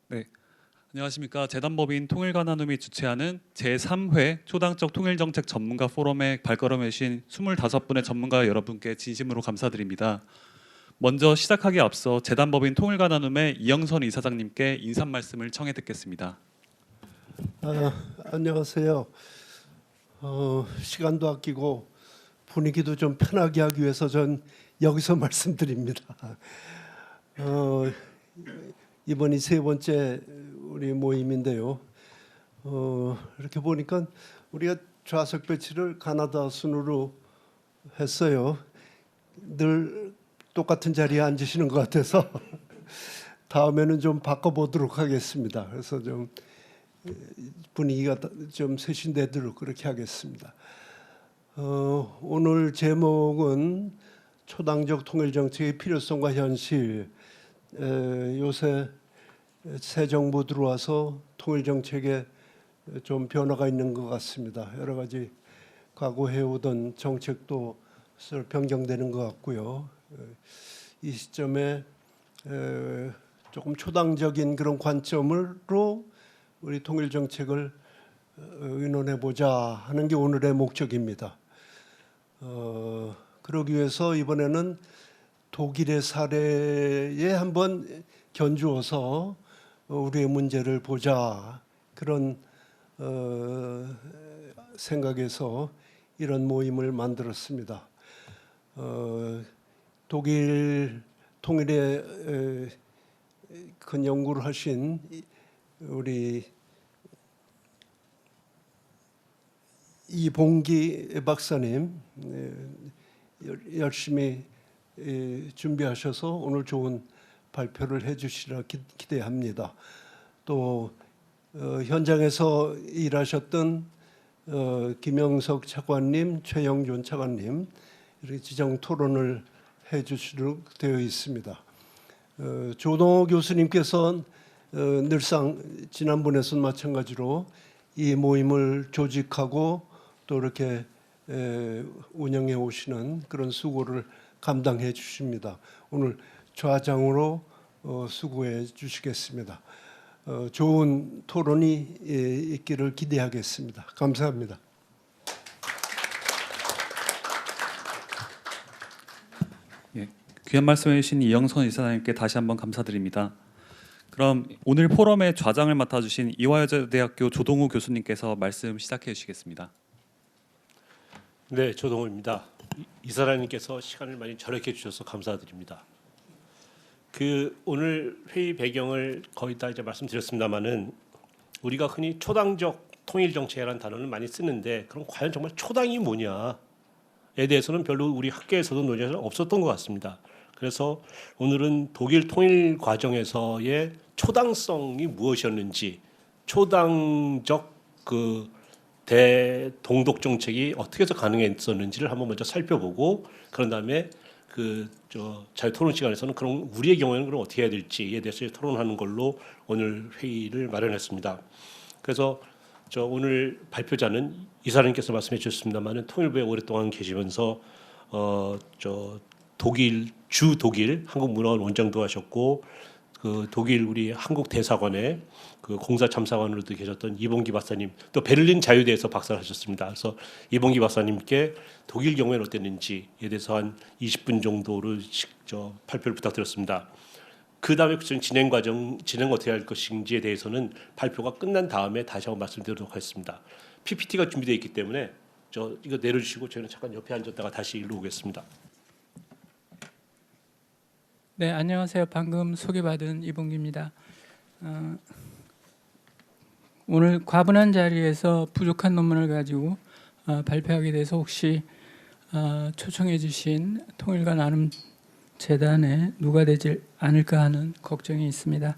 네, 안녕하십니까. 재단법인 통일가나눔이 주최하는 제3회 초당적 통일정책 전문가 포럼에 발걸음해신 25분의 전문가 여러분께 진심으로 감사드립니다. 먼저 시작하기에 앞서 재단법인 통일가나눔의 이영선 이사장님께 인사 말씀을 청해 듣겠습니다. 안녕하세요. 시간도 아끼고 분위기도 좀 편하게 하기 위해서 전 여기서 말씀드립니다. 이번이 세 번째 우리 모임인데요. 이렇게 보니까 우리가 좌석 배치를 가나다 순으로 했어요. 늘 똑같은 자리에 앉으시는 것 같아서 다음에는 좀 바꿔보도록 하겠습니다. 그래서 좀 분위기가 좀 쇄신되도록 그렇게 하겠습니다. 오늘 제목은 초당적 통일정책의 필요성과 현실. 요새 새 정부 들어와서 통일정책에 좀 변화가 있는 것 같습니다. 여러 가지 과거 해오던 정책도 변경되는 것 같고요. 이 시점에 조금 초당적인 그런 관점으로 우리 통일 정책을 의논해 보자 하는 게 오늘의 목적입니다. 그러기 위해서 이번에는 독일의 사례에 한번 견주어서 우리의 문제를 보자 그런 생각에서 이런 모임을 만들었습니다. 독일 통일에 큰 연구를 하신 우리 이봉기 박사님 열심히 준비하셔서 오늘 좋은 발표를 해주시라 기대합니다. 또 현장에서 일하셨던 김영석 차관님, 최영준 차관님 이렇게 지정 토론을 해주시도록 되어 있습니다. 조동호 교수님께서 늘상 지난번에서는 마찬가지로 이 모임을 조직하고 또 이렇게 운영해 오시는 그런 수고를 감당해 주십니다. 오늘 좌장으로 수고해 주시겠습니다. 좋은 토론이 있기를 기대하겠습니다. 감사합니다. 예, 귀한 말씀해 주신 이영선 이사장님께 다시 한번 감사드립니다. 그럼 오늘 포럼의 좌장을 맡아주신 이화여자대학교 조동우 교수님께서 말씀 시작해 주시겠습니다. 네, 조동우입니다. 이사장님께서 시간을 많이 절약해 주셔서 감사드립니다. 오늘 회의 배경을 거의 다 이제 말씀드렸습니다만은 우리가 흔히 초당적 통일 정책이라는 단어를 많이 쓰는데 그럼 과연 정말 초당이 뭐냐에 대해서는 별로 우리 학계에서도 논의가 없었던 것 같습니다. 그래서 오늘은 독일 통일 과정에서의 초당성이 무엇이었는지, 초당적 대동독 정책이 어떻게 해서 가능했었는지를 한번 먼저 살펴보고 그런 다음에 자유 토론 시간에서는 그럼 우리의 경우에는 그럼 어떻게 해야 될지에 대해서 토론하는 걸로 오늘 회의를 마련했습니다. 그래서 오늘 발표자는 이사장님께서 말씀해 주셨습니다만은 통일부에 오랫동안 계시면서 독일 한국문화원 원장도 하셨고 독일 우리 한국 대사관에 공사 참사관으로도 계셨던 이봉기 박사님, 또 베를린 자유대에서 박사를 하셨습니다. 그래서 이봉기 박사님께 독일 경우에는 어땠는지에 대해서 한 20분 정도로 발표를 부탁드렸습니다. 그 다음에 진행 어떻게 할 것인지에 대해서는 발표가 끝난 다음에 다시 한번 말씀드리도록 하겠습니다. PPT가 준비되어 있기 때문에 이거 내려주시고 저는 잠깐 옆에 앉았다가 다시 일로 오겠습니다. 네, 안녕하세요. 방금 소개받은 이봉기입니다. 오늘 과분한 자리에서 부족한 논문을 가지고 발표하게 돼서 혹시 초청해 주신 통일과 나눔 재단에 누가 되지 않을까 하는 걱정이 있습니다.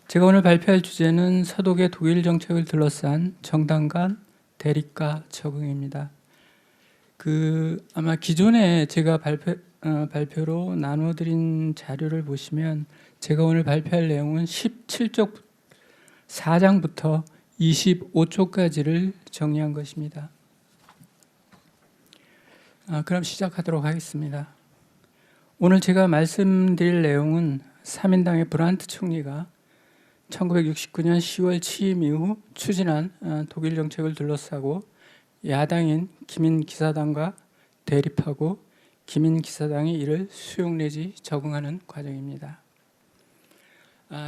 제가 오늘 발표할 주제는 서독의 독일 정책을 둘러싼 정당 간 대립과 적응입니다. 아마 기존에 제가 발표로 나눠드린 자료를 보시면 제가 오늘 발표할 내용은 17쪽 4장부터 25쪽까지를 정리한 것입니다. 그럼 시작하도록 하겠습니다. 오늘 제가 말씀드릴 내용은 3인당의 브란트 총리가 1969년 10월 취임 이후 추진한 독일 정책을 둘러싸고 야당인 기민기사당과 대립하고 기민기사당이 이를 수용 내지 적응하는 과정입니다.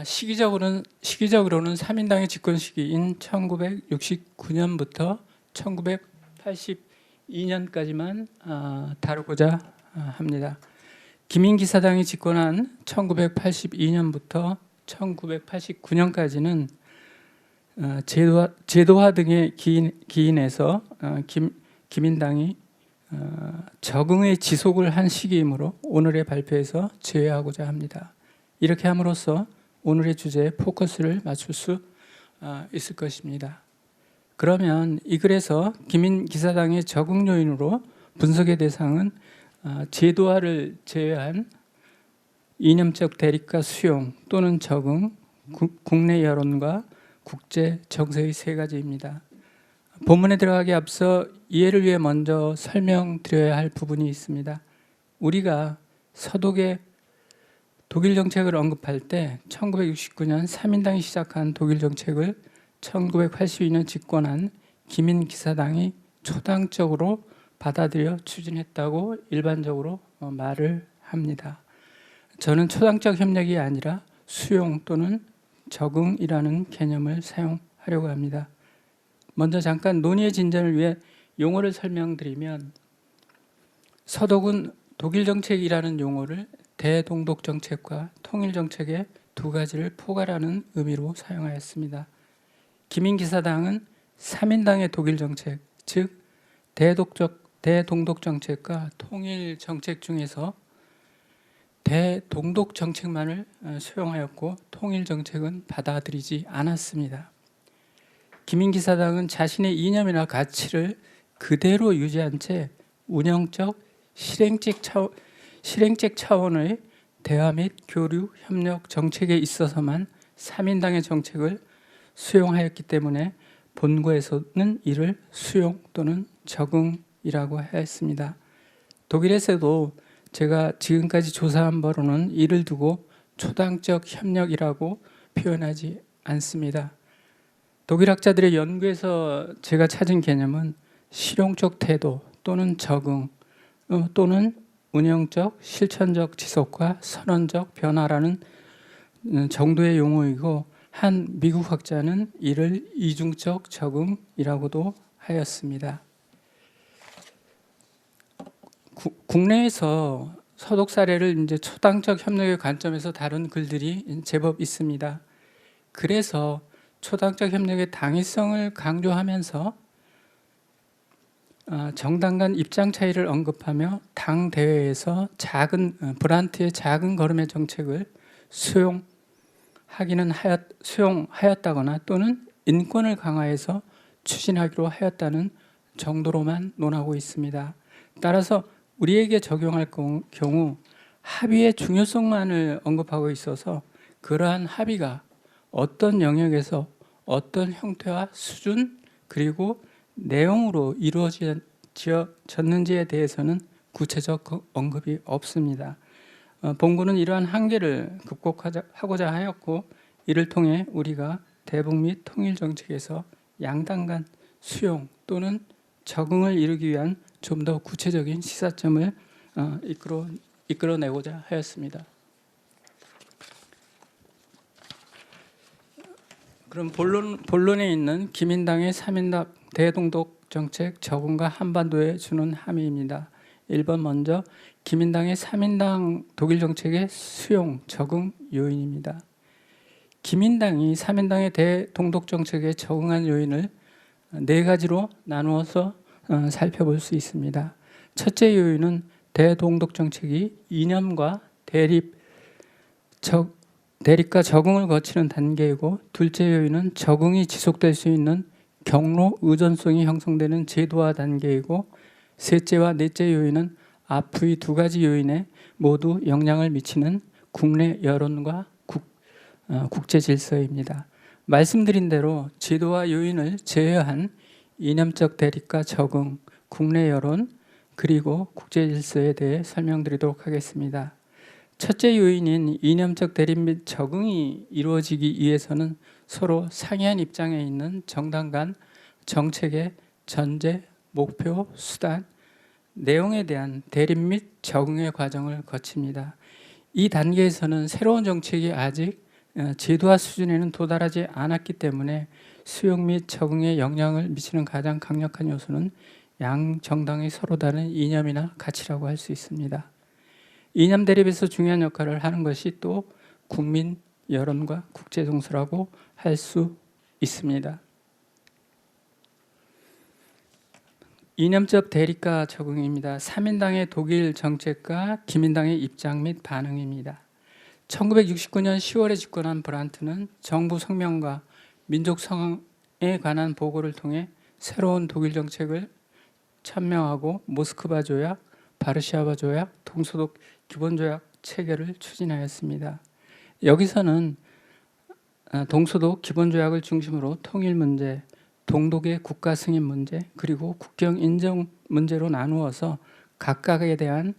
시기적으로는 3인당의 집권 시기인 1969년부터 1982년까지만 다루고자 합니다. 기민기사당이 집권한 1982년부터 1989년까지는 제도화 등의 기인에서 기민당이 적응의 지속을 한 시기이므로 오늘의 발표에서 제외하고자 합니다. 이렇게 함으로써 오늘의 주제에 포커스를 맞출 수 있을 것입니다. 그러면 이 글에서 기민기사당의 적응 요인으로 분석의 대상은 제도화를 제외한 이념적 대립과 수용 또는 적응, 국내 여론과 국제 정세의 세 가지입니다. 본문에 들어가기 앞서 이해를 위해 먼저 설명드려야 할 부분이 있습니다. 우리가 서독의 독일 정책을 언급할 때 1969년 3인당이 시작한 독일 정책을 1982년 집권한 기민기사당이 초당적으로 받아들여 추진했다고 일반적으로 말을 합니다. 저는 초당적 협력이 아니라 수용 또는 적응이라는 개념을 사용하려고 합니다. 먼저 잠깐 논의의 진전을 위해 용어를 설명드리면 서독은 독일 정책이라는 용어를 대동독 정책과 통일 정책의 두 가지를 포괄하는 의미로 사용하였습니다. 기민기사당은 3인당의 독일 정책, 즉 대동독 정책과 통일 정책 중에서 대동독 정책만을 수용하였고 통일 정책은 받아들이지 않았습니다. 기민기사당은 자신의 이념이나 가치를 그대로 유지한 채 운영적, 실행적 차원의 대화 및 교류, 협력 정책에 있어서만 3인당의 정책을 수용하였기 때문에 본고에서는 이를 수용 또는 적응이라고 하였습니다. 독일에서도 제가 지금까지 조사한 바로는 이를 두고 초당적 협력이라고 표현하지 않습니다. 독일 학자들의 연구에서 제가 찾은 개념은 실용적 태도 또는 적응 또는 운영적, 실천적 지속과 선언적 변화라는 정도의 용어이고 한 미국 학자는 이를 이중적 적응이라고도 하였습니다. 국내에서 서독 사례를 이제 초당적 협력의 관점에서 다룬 글들이 제법 있습니다. 그래서 초당적 협력의 당위성을 강조하면서 정당 간 입장 차이를 언급하며 당 대회에서 브란트의 작은 걸음의 정책을 수용하였다거나 또는 인권을 강화해서 추진하기로 하였다는 정도로만 논하고 있습니다. 따라서 우리에게 적용할 경우 합의의 중요성만을 언급하고 있어서 그러한 합의가 어떤 영역에서 어떤 형태와 수준 그리고 내용으로 이루어졌는지에 대해서는 구체적 언급이 없습니다. 본고는 이러한 한계를 극복하고자 하였고 이를 통해 우리가 대북 및 통일 정책에서 양당 간 수용 또는 적응을 이루기 위한 좀 더 구체적인 시사점을 이끌어내고자 하였습니다. 그럼 본론에 있는 기민당의 3인당 대동독 정책 적응과 한반도에 주는 함의입니다. 1번 먼저 기민당의 3인당 독일 정책의 수용, 적응 요인입니다. 기민당이 3인당의 대동독 정책에 적응한 요인을 네 가지로 나누어서 살펴볼 수 있습니다. 첫째 요인은 대동독 정책이 이념과 대립과 적응을 거치는 단계이고 둘째 요인은 적응이 지속될 수 있는 경로 의존성이 형성되는 제도화 단계이고 셋째와 넷째 요인은 앞의 두 가지 요인에 모두 영향을 미치는 국내 여론과 국제 질서입니다. 말씀드린 대로 제도화 요인을 제외한 이념적 대립과 적응, 국내 여론, 그리고 국제 질서에 대해 설명드리도록 하겠습니다. 첫째 요인인 이념적 대립 및 적응이 이루어지기 위해서는 서로 상이한 입장에 있는 정당 간 정책의 전제, 목표, 수단, 내용에 대한 대립 및 적응의 과정을 거칩니다. 이 단계에서는 새로운 정책이 아직 제도화 수준에는 도달하지 않았기 때문에 수용 및 적응에 영향을 미치는 가장 강력한 요소는 양 정당의 서로 다른 이념이나 가치라고 할 수 있습니다. 이념 대립에서 중요한 역할을 하는 것이 또 국민 여론과 국제 정서라고 할 수 있습니다. 이념적 대립과 적응입니다. 3인당의 독일 정책과 기민당의 입장 및 반응입니다. 1969년 10월에 집권한 브란트는 정부 성명과 민족 상황에 관한 보고를 통해 새로운 독일 정책을 천명하고 모스크바 조약, 바르샤바 조약, 동소독 기본조약 체결을 추진하였습니다. 여기서는 동소독 기본조약을 중심으로 통일 문제, 동독의 국가 승인 문제, 그리고 국경 인정 문제로 나누어서 각각에 대한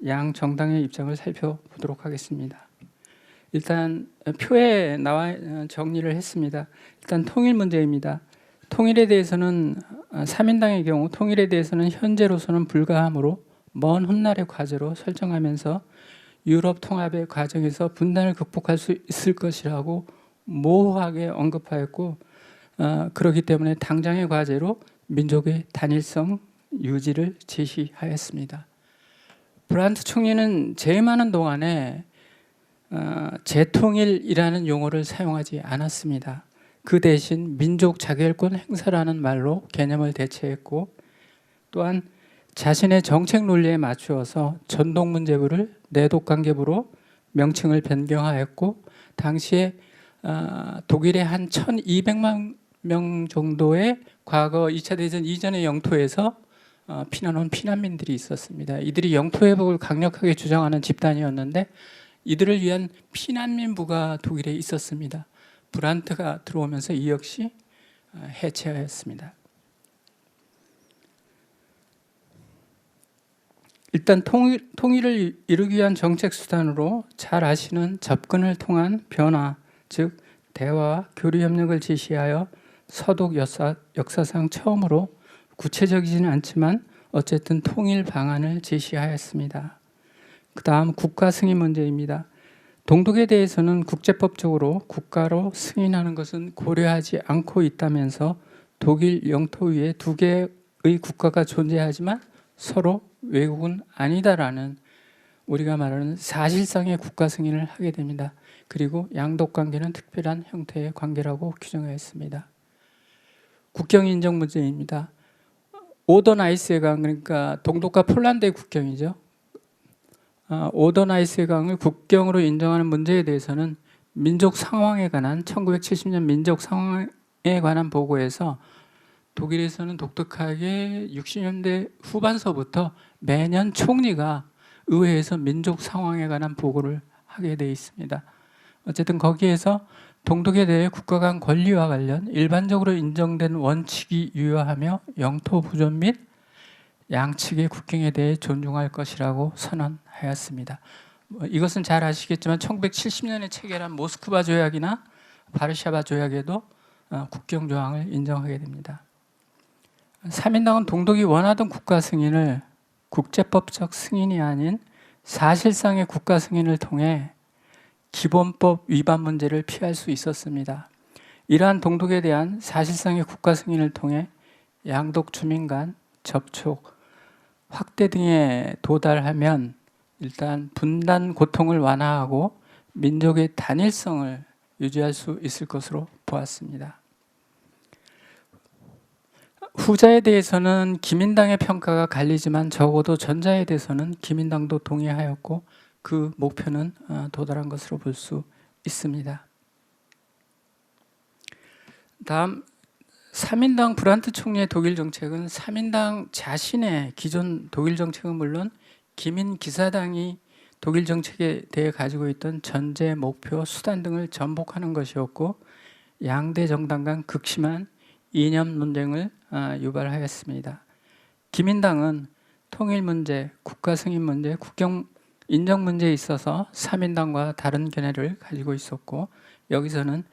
양 정당의 입장을 살펴보도록 하겠습니다. 일단 표에 나와 정리를 했습니다. 일단 통일 문제입니다. 통일에 대해서는 3인당의 경우 통일에 대해서는 현재로서는 불가하므로 먼 훗날의 과제로 설정하면서 유럽 통합의 과정에서 분단을 극복할 수 있을 것이라고 모호하게 언급하였고, 그렇기 때문에 당장의 과제로 민족의 단일성 유지를 제시하였습니다. 브란트 총리는 재임하는 동안에 재통일이라는 용어를 사용하지 않았습니다. 그 대신 민족 자결권 행사라는 말로 개념을 대체했고, 또한 자신의 정책 논리에 맞추어서 전동문제부를 내독관계부로 명칭을 변경하였고, 당시에 독일의 한 1200만 명 정도의 과거 2차 대전 이전의 영토에서 피난 온 피난민들이 있었습니다. 이들이 영토 회복을 강력하게 주장하는 집단이었는데 이들을 위한 피난민부가 독일에 있었습니다. 브란트가 들어오면서 이 역시 해체하였습니다. 일단 통일을 이루기 위한 정책 수단으로 잘 아시는 접근을 통한 변화, 즉 대화와 교류 협력을 제시하여 서독 역사상 처음으로 구체적이지는 않지만 어쨌든 통일 방안을 제시하였습니다. 그 다음 국가 승인 문제입니다. 동독에 대해서는 국제법적으로 국가로 승인하는 것은 고려하지 않고 있다면서 독일 영토 위에 두 개의 국가가 존재하지만 서로 외국은 아니다라는 우리가 말하는 사실상의 국가 승인을 하게 됩니다. 그리고 양독 관계는 특별한 형태의 관계라고 규정하였습니다. 국경 인정 문제입니다. 오더나이스의 강, 그러니까 동독과 폴란드의 국경이죠. 오더나이스의 강을 국경으로 인정하는 문제에 대해서는 민족 상황에 관한 1970년 민족 상황에 관한 보고에서 독일에서는 독특하게 60년대 후반서부터 매년 총리가 의회에서 민족 상황에 관한 보고를 하게 돼 있습니다. 어쨌든 거기에서 동독에 대해 국가 간 권리와 관련 일반적으로 인정된 원칙이 유효하며 영토 보존 및 양측의 국경에 대해 존중할 것이라고 선언하였습니다. 이것은 잘 아시겠지만 1970년에 체결한 모스크바 조약이나 바르샤바 조약에도 국경 조항을 인정하게 됩니다. 3인당은 동독이 원하던 국가 승인을 국제법적 승인이 아닌 사실상의 국가 승인을 통해 기본법 위반 문제를 피할 수 있었습니다. 이러한 동독에 대한 사실상의 국가 승인을 통해 양독 주민 간 접촉, 확대 등에 도달하면 일단 분단 고통을 완화하고 민족의 단일성을 유지할 수 있을 것으로 보았습니다. 후자에 대해서는 기민당의 평가가 갈리지만 적어도 전자에 대해서는 기민당도 동의하였고 그 목표는 도달한 것으로 볼 수 있습니다. 다음 3인당 브란트 총리의 독일 정책은 3인당 자신의 기존 독일 정책은 물론 기민 기사당이 독일 정책에 대해 가지고 있던 전제, 목표, 수단 등을 전복하는 것이었고 양대 정당 간 극심한 이념 논쟁을 유발하였습니다. 기민당은 통일 문제, 국가 승인 문제, 국경 인정 문제에 있어서 3인당과 다른 견해를 가지고 있었고, 여기서는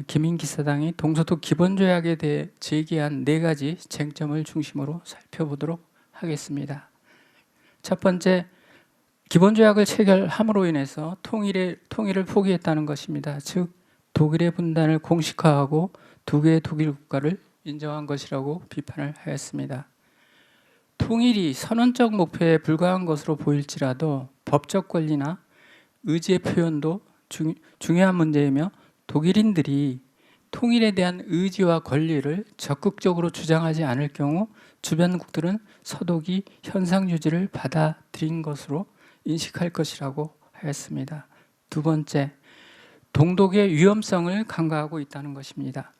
기민기사당이 동서독 기본조약에 대해 제기한 4가지 쟁점을 중심으로 살펴보도록 하겠습니다. 첫 번째, 기본조약을 체결함으로 인해서 통일을 포기했다는 것입니다. 즉 독일의 분단을 공식화하고 2개의 독일 국가를 인정한 것이라고 비판을 하였습니다. 통일이 선언적 목표에 불과한 것으로 보일지라도 법적 권리나 의지의 표현도 중요한 문제이며, 독일인들이 통일에 대한 의지와 권리를 적극적으로 주장하지 않을 경우 주변국들은 서독이 현상 유지를 받아들인 것으로 인식할 것이라고 하였습니다. 두 번째, 동독의 위험성을 간과하고 있다는 것입니다.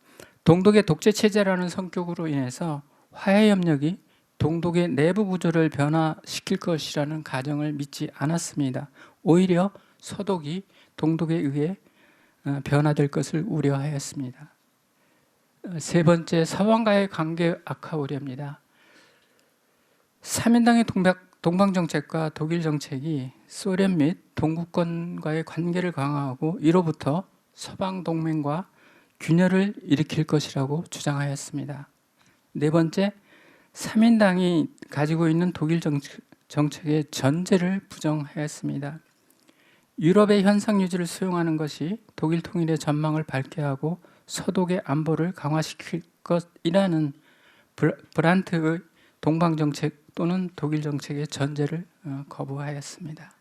동독의 독재 체제라는 성격으로 인해서 화해 협력이 동독의 내부 구조를 변화시킬 것이라는 가정을 믿지 않았습니다. 오히려 서독이 동독에 의해 변화될 것을 우려하였습니다. 세 번째, 서방과의 관계 악화 우려입니다. 3인당의 동방정책과 독일 정책이 소련 및 동구권과의 관계를 강화하고 이로부터 서방 동맹과 균열을 일으킬 것이라고 주장하였습니다. 네 번째, 3인당이 가지고 있는 독일 정책의 전제를 부정하였습니다. 유럽의 현상 유지를 수용하는 것이 독일 통일의 전망을 밝게 하고 서독의 안보를 강화시킬 것이라는 브란트의 동방 정책 또는 독일 정책의 전제를 거부하였습니다.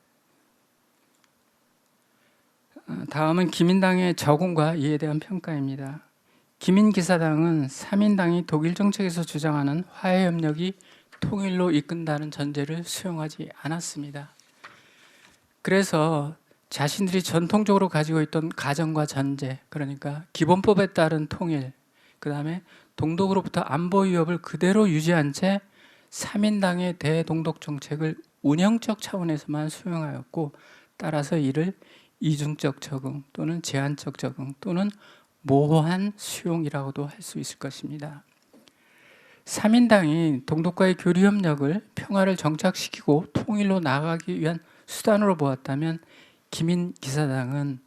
다음은 기민당의 적응과 이에 대한 평가입니다. 기민기사당은 3인당이 독일 정책에서 주장하는 화해 협력이 통일로 이끈다는 전제를 수용하지 않았습니다. 그래서 자신들이 전통적으로 가지고 있던 가정과 전제, 그러니까 기본법에 따른 통일, 그 다음에 동독으로부터 안보 위협을 그대로 유지한 채 3인당의 대동독 정책을 운영적 차원에서만 수용하였고, 따라서 이를 이중적 적응 또는 제한적 적응 또는 모호한 수용이라고도 할 수 있을 것입니다. 3인당이 동독과의 교류 협력을 평화를 정착시키고 통일로 나아가기 위한 수단으로 보았다면, 기민기사당은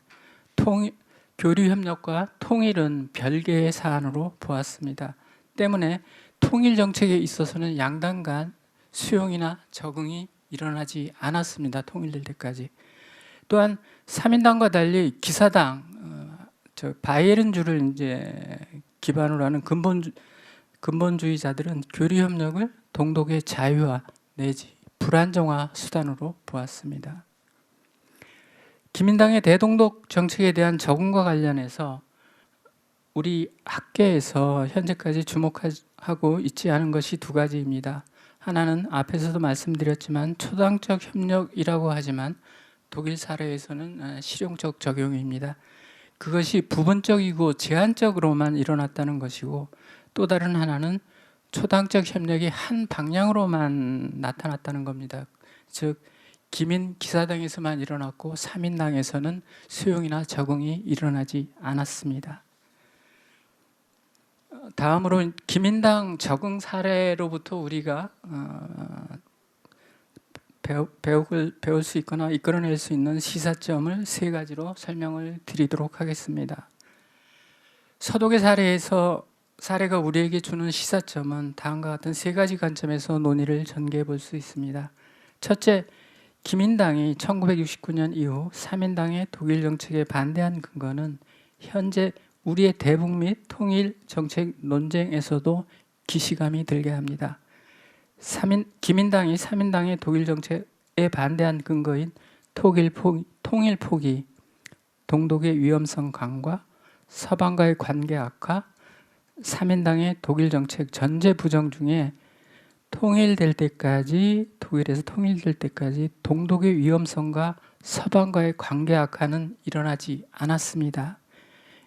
교류 협력과 통일은 별개의 사안으로 보았습니다. 때문에 통일 정책에 있어서는 양당 간 수용이나 적응이 일어나지 않았습니다. 통일될 때까지. 또한 3인당과 달리 기사당, 바이에른주를 이제 기반으로 하는 근본주의자들은 교류 협력을 동독의 자유화 내지 불안정화 수단으로 보았습니다. 기민당의 대동독 정책에 대한 적응과 관련해서 우리 학계에서 현재까지 주목하고 있지 않은 것이 2가지입니다. 하나는 앞에서도 말씀드렸지만 초당적 협력이라고 하지만 독일 사례에서는 실용적 적용입니다. 그것이 부분적이고 제한적으로만 일어났다는 것이고, 또 다른 하나는 초당적 협력이 한 방향으로만 나타났다는 겁니다. 즉 기민기사당에서만 일어났고 3인당에서는 수용이나 적응이 일어나지 않았습니다. 다음으로 기민당 적응 사례로부터 우리가 배울 수 있거나 이끌어낼 수 있는 시사점을 3가지로 설명을 드리도록 하겠습니다. 서독의 사례가 우리에게 주는 시사점은 다음과 같은 3가지 관점에서 논의를 전개해 볼 수 있습니다. 첫째, 기민당이 1969년 이후 3인당의 독일 정책에 반대한 근거는 현재 우리의 대북 및 통일 정책 논쟁에서도 기시감이 들게 합니다. 기민당이 3인당의 독일 정책에 반대한 근거인 통일 포기, 동독의 위험성 강화, 서방과의 관계 악화, 3인당의 독일 정책 전제 부정 중에 독일에서 통일될 때까지 동독의 위험성과 서방과의 관계 악화는 일어나지 않았습니다.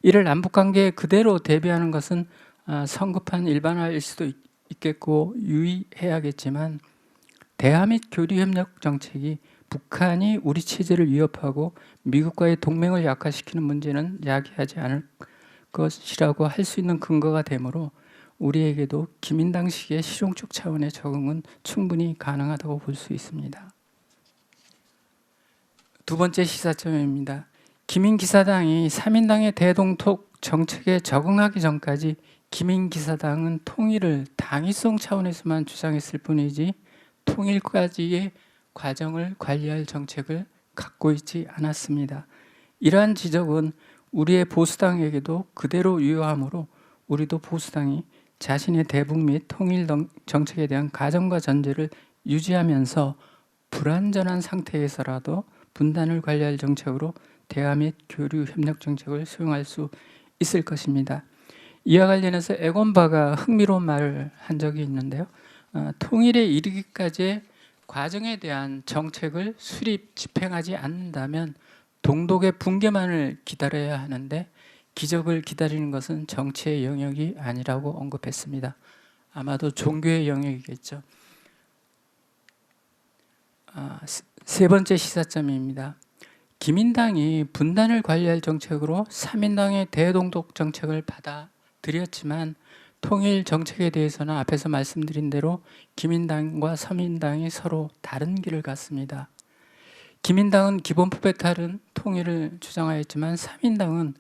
이를 남북관계에 그대로 대비하는 것은 성급한 일반화일 수도 있겠고 유의해야겠지만, 대화 및 교류협력 정책이 북한이 우리 체제를 위협하고 미국과의 동맹을 약화시키는 문제는 야기하지 않을 것이라고 할 수 있는 근거가 되므로 우리에게도 기민당식의 실용적 차원의 적응은 충분히 가능하다고 볼 수 있습니다. 두 번째 시사점입니다. 기민기사당이 3인당의 대동톡 정책에 적응하기 전까지 기민기사당은 통일을 당위성 차원에서만 주장했을 뿐이지 통일까지의 과정을 관리할 정책을 갖고 있지 않았습니다. 이러한 지적은 우리의 보수당에게도 그대로 유효하므로 우리도 보수당이 자신의 대북 및 통일 정책에 대한 가정과 전제를 유지하면서 불완전한 상태에서라도 분단을 관리할 정책으로 대화 및 교류 협력 정책을 수용할 수 있을 것입니다. 이와 관련해서 에곤바가 흥미로운 말을 한 적이 있는데요. 통일에 이르기까지의 과정에 대한 정책을 수립, 집행하지 않는다면 동독의 붕괴만을 기다려야 하는데 기적을 기다리는 것은 정치의 영역이 아니라고 언급했습니다. 아마도 종교의 영역이겠죠. 세 번째 시사점입니다. 기민당이 분단을 관리할 정책으로 3인당의 대동독 정책을 받아들였지만 통일 정책에 대해서는 앞에서 말씀드린 대로 기민당과 서민당이 서로 다른 길을 갔습니다. 기민당은 기본법에 따른 통일을 주장하였지만 3인당은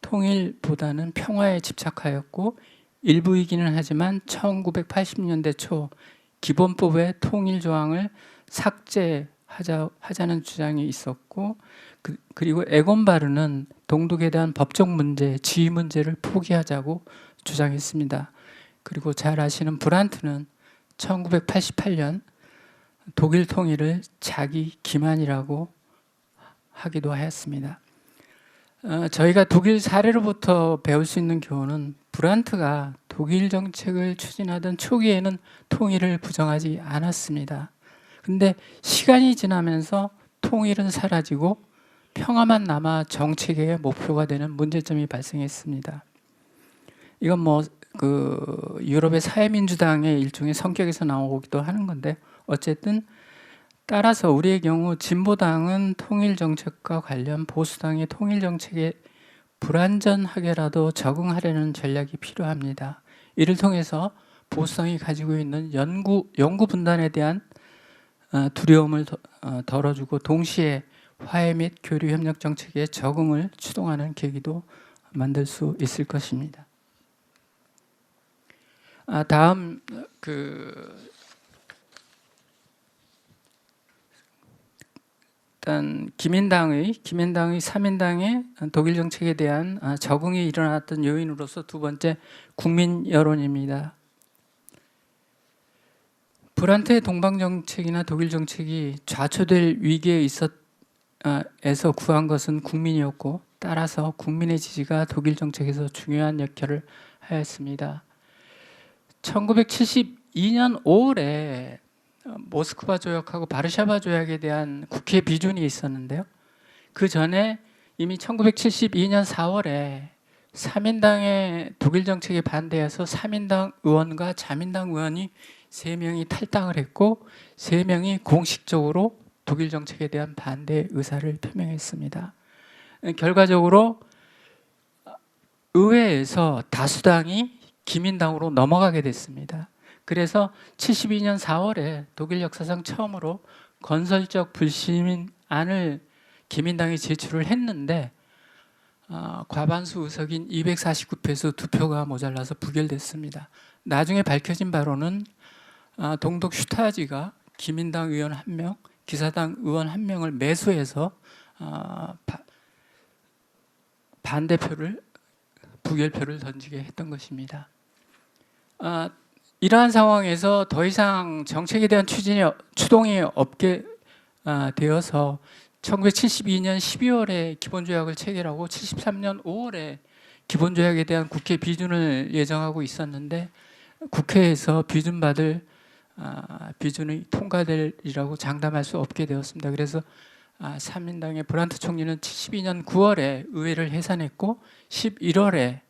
통일보다는 평화에 집착하였고 일부이기는 하지만 1980년대 초 기본법의 통일 조항을 삭제하자는 주장이 있었고 그리고 에곤바르는 동독에 대한 법적 문제, 지위 문제를 포기하자고 주장했습니다. 그리고 잘 아시는 브란트는 1988년 독일 통일을 자기 기만이라고 하기도 하였습니다. 저희가 독일 사례로부터 배울 수 있는 교훈은 브란트가 독일 정책을 추진하던 초기에는 통일을 부정하지 않았습니다. 근데 시간이 지나면서 통일은 사라지고 평화만 남아 정책의 목표가 되는 문제점이 발생했습니다. 이건 유럽의 사회민주당의 일종의 성격에서 나오기도 하는 건데 어쨌든 따라서 우리의 경우 진보당은 통일 정책과 관련 보수당의 통일 정책에 불완전하게라도 적응하려는 전략이 필요합니다. 이를 통해서 보수당이 가지고 있는 영구 분단에 대한 두려움을 덜어주고 동시에 화해 및 교류 협력 정책의 적응을 추동하는 계기도 만들 수 있을 것입니다. 다음 일단 기민당의 3인당의 독일 정책에 대한 적응이 일어났던 요인으로서 두 번째 국민 여론입니다. 브란트의 동방 정책이나 독일 정책이 좌초될 위기에 에서 구한 것은 국민이었고 따라서 국민의 지지가 독일 정책에서 중요한 역할을 하였습니다. 1972년 5월에 모스크바 조약하고 바르샤바 조약에 대한 국회 비준이 있었는데요. 그 전에 이미 1972년 4월에 3인당의 독일 정책에 반대해서 3인당 의원과 자민당 의원이 3명이 탈당을 했고 3명이 공식적으로 독일 정책에 대한 반대 의사를 표명했습니다. 결과적으로 의회에서 다수당이 기민당으로 넘어가게 됐습니다. 그래서 72년 4월에 독일 역사상 처음으로 건설적 불신안을 기민당이 제출을 했는데 과반수 의석인 249표에서 2표가 모자라서 부결됐습니다. 나중에 밝혀진 바로는 동독 슈타지가 기민당 의원 1명, 기사당 의원 1명을 매수해서 반대표를 부결표를 던지게 했던 것입니다. 이러한 상황에서 더 이상 정책에 대한 추동이 없게 되어서 1972년 12월에 기본조약을 체결하고 73년 5월에 기본조약에 대한 국회 비준을 예정하고 있었는데 국회에서 비준이 통과되리라고 장담할 수 없게 되었습니다. 그래서 3인당의 브란트 총리는 72년 9월에 의회를 해산했고 11월에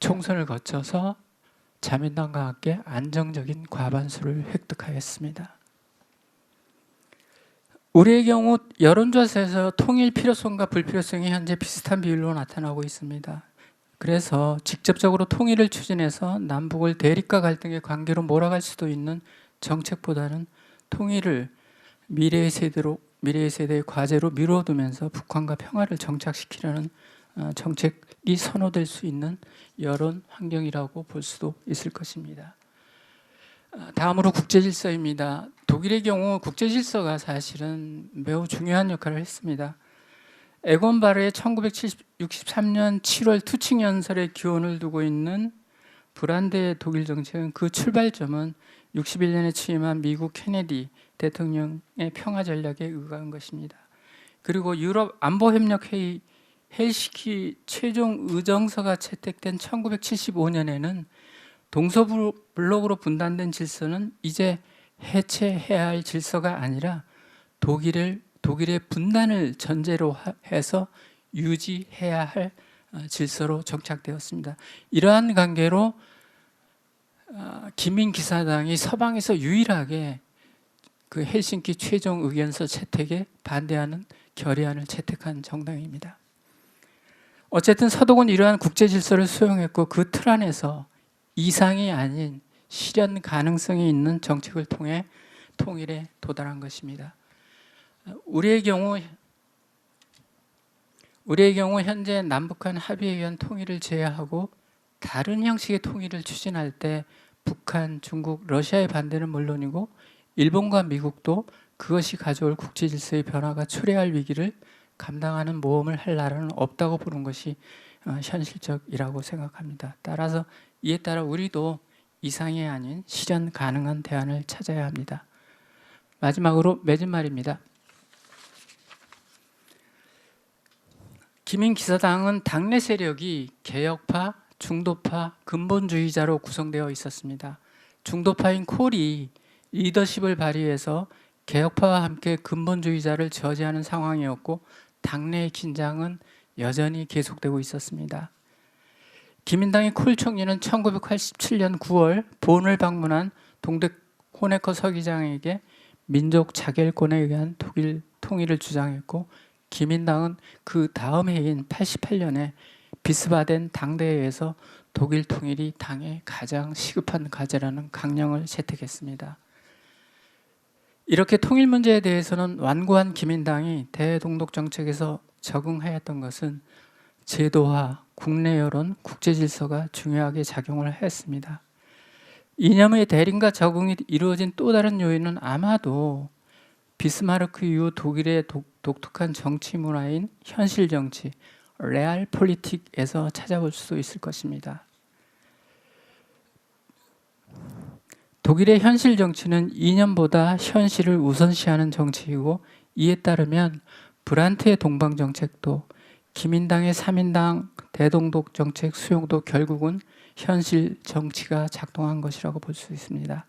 총선을 거쳐서 자민당과 함께 안정적인 과반수를 획득하였습니다. 우리의 경우 여론조사에서 통일 필요성과 불필요성이 현재 비슷한 비율로 나타나고 있습니다. 그래서 직접적으로 통일을 추진해서 남북을 대립과 갈등의 관계로 몰아갈 수도 있는 정책보다는 통일을 미래의 미래의 세대의 과제로 미뤄두면서 북한과 평화를 정착시키려는 정책이 선호될 수 있는 여론 환경이라고 볼 수도 있을 것입니다. 다음으로 국제질서입니다. 독일의 경우 국제질서가 사실은 매우 중요한 역할을 했습니다. 에곤 바르의 1963년 7월 투칭 연설의 기원을 두고 있는 브란데의 독일 정책은 그 출발점은 61년에 취임한 미국 케네디 대통령의 평화 전략에 의거한 것입니다. 그리고 유럽 안보협력회의 헬시키 최종 의정서가 채택된 1975년에는 동서블록으로 분단된 질서는 이제 해체해야 할 질서가 아니라 독일의 분단을 전제로 해서 유지해야 할 질서로 정착되었습니다. 이러한 관계로 기민기사당이 서방에서 유일하게 그 헬싱키 최종 의견서 채택에 반대하는 결의안을 채택한 정당입니다. 어쨌든 서독은 이러한 국제 질서를 수용했고 그 틀 안에서 이상이 아닌 실현 가능성이 있는 정책을 통해 통일에 도달한 것입니다. 우리의 경우 현재 남북한 합의에 의한 통일을 제외하고 다른 형식의 통일을 추진할 때 북한, 중국, 러시아의 반대는 물론이고 일본과 미국도 그것이 가져올 국제 질서의 변화가 초래할 위기를 감당하는 모험을 할 나라는 없다고 보는 것이 현실적이라고 생각합니다. 따라서 이에 따라 우리도 이상이 아닌 실현 가능한 대안을 찾아야 합니다. 마지막으로 맺은 말입니다. 기민기사당은 당내 세력이 개혁파, 중도파, 근본주의자로 구성되어 있었습니다. 중도파인 콜이 리더십을 발휘해서 개혁파와 함께 근본주의자를 저지하는 상황이었고 당내의 긴장은 여전히 계속되고 있었습니다. 기민당의 콜 총리는 1987년 9월 본을 방문한 동백 호네커 서기장에게 민족 자결권에 의한 독일 통일을 주장했고 기민당은 그 다음 해인 88년에 비스바덴 당대회에서 독일 통일이 당의 가장 시급한 과제라는 강령을 채택했습니다. 이렇게 통일 문제에 대해서는 완고한 기민당이 대동독 정책에서 적응하였던 것은 제도화, 국내 여론, 국제 질서가 중요하게 작용을 했습니다. 이념의 대립과 적응이 이루어진 또 다른 요인은 아마도 비스마르크 이후 독일의 독특한 정치 문화인 현실 정치, 레알 폴리틱에서 찾아볼 수 있을 것입니다. 독일의 현실 정치는 이념보다 현실을 우선시하는 정치이고 이에 따르면 브란트의 동방 정책도 기민당의 3인당 대동독 정책 수용도 결국은 현실 정치가 작동한 것이라고 볼 수 있습니다.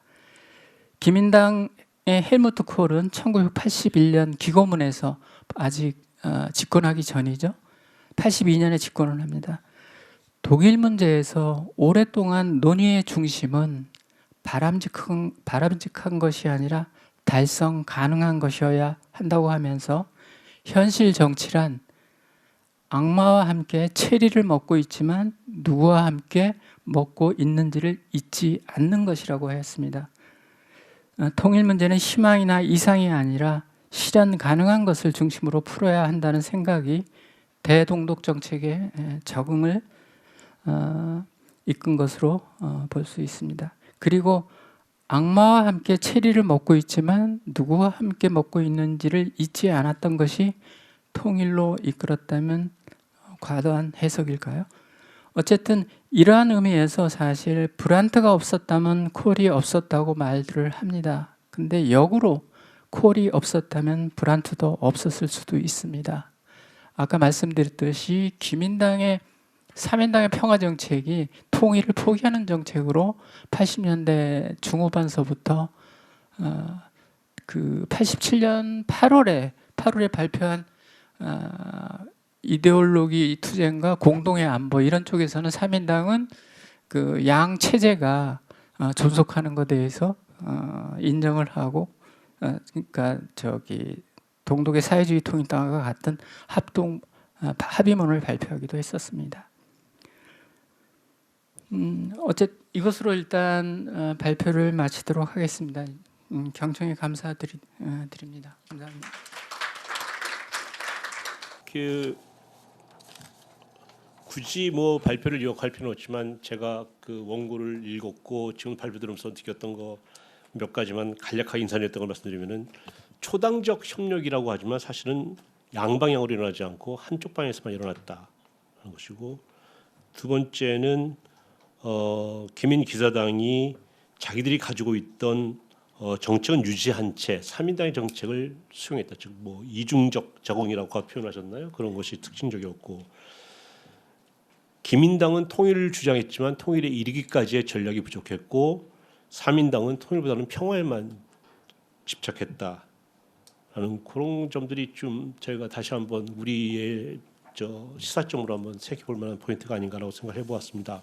기민당의 헬무트 콜은 1981년 기고문에서 아직 집권하기 전이죠. 82년에 집권을 합니다. 독일 문제에서 오랫동안 논의의 중심은 바람직한 것이 아니라 달성 가능한 것이어야 한다고 하면서 현실 정치란 악마와 함께 체리를 먹고 있지만 누구와 함께 먹고 있는지를 잊지 않는 것이라고 했습니다. 통일 문제는 희망이나 이상이 아니라 실현 가능한 것을 중심으로 풀어야 한다는 생각이 대동독 정책의 적응을 이끈 것으로 볼 수 있습니다. 그리고 악마와 함께 체리를 먹고 있지만 누구와 함께 먹고 있는지를 잊지 않았던 것이 통일로 이끌었다면 과도한 해석일까요? 어쨌든 이러한 의미에서 사실 브란트가 없었다면 콜이 없었다고 말들을 합니다. 근데 역으로 콜이 없었다면 브란트도 없었을 수도 있습니다. 아까 말씀드렸듯이 기민당의 3인당의 평화정책이 통일을 포기하는 정책으로 80년대 중후반서부터 그 87년 8월에 발표한 이데올로기 투쟁과 공동의 안보 이런 쪽에서는 3인당은 그 양 체제가 존속하는 것에 대해서 인정을 하고 그러니까 동독의 사회주의 통일당과 같은 합의문을 발표하기도 했었습니다. 이것으로 일단 발표를 마치도록 하겠습니다. 경청에 감사드립니다. 감사합니다. 그 굳이 뭐 발표를 요약할 필요는 없지만 제가 그 원고를 읽었고 지금 발표 들으면서 느꼈던 거 몇 가지만 간략하게 인사드렸던 걸 말씀드리면은 초당적 협력이라고 하지만 사실은 양방향으로 일어나지 않고 한쪽 방향에서만 일어났다는 것이고, 두 번째는 기민 기사당이 자기들이 가지고 있던 정책은 유지한 채 3인당의 정책을 수용했다. 즉 뭐 이중적 적응이라고 표현하셨나요? 그런 것이 특징적이었고, 기민당은 통일을 주장했지만 통일에 이르기까지의 전략이 부족했고, 3인당은 통일보다는 평화에만 집착했다라는 그런 점들이 좀 저희가 다시 한번 우리의 시사점으로 한번 생각해볼 만한 포인트가 아닌가라고 생각해 보았습니다.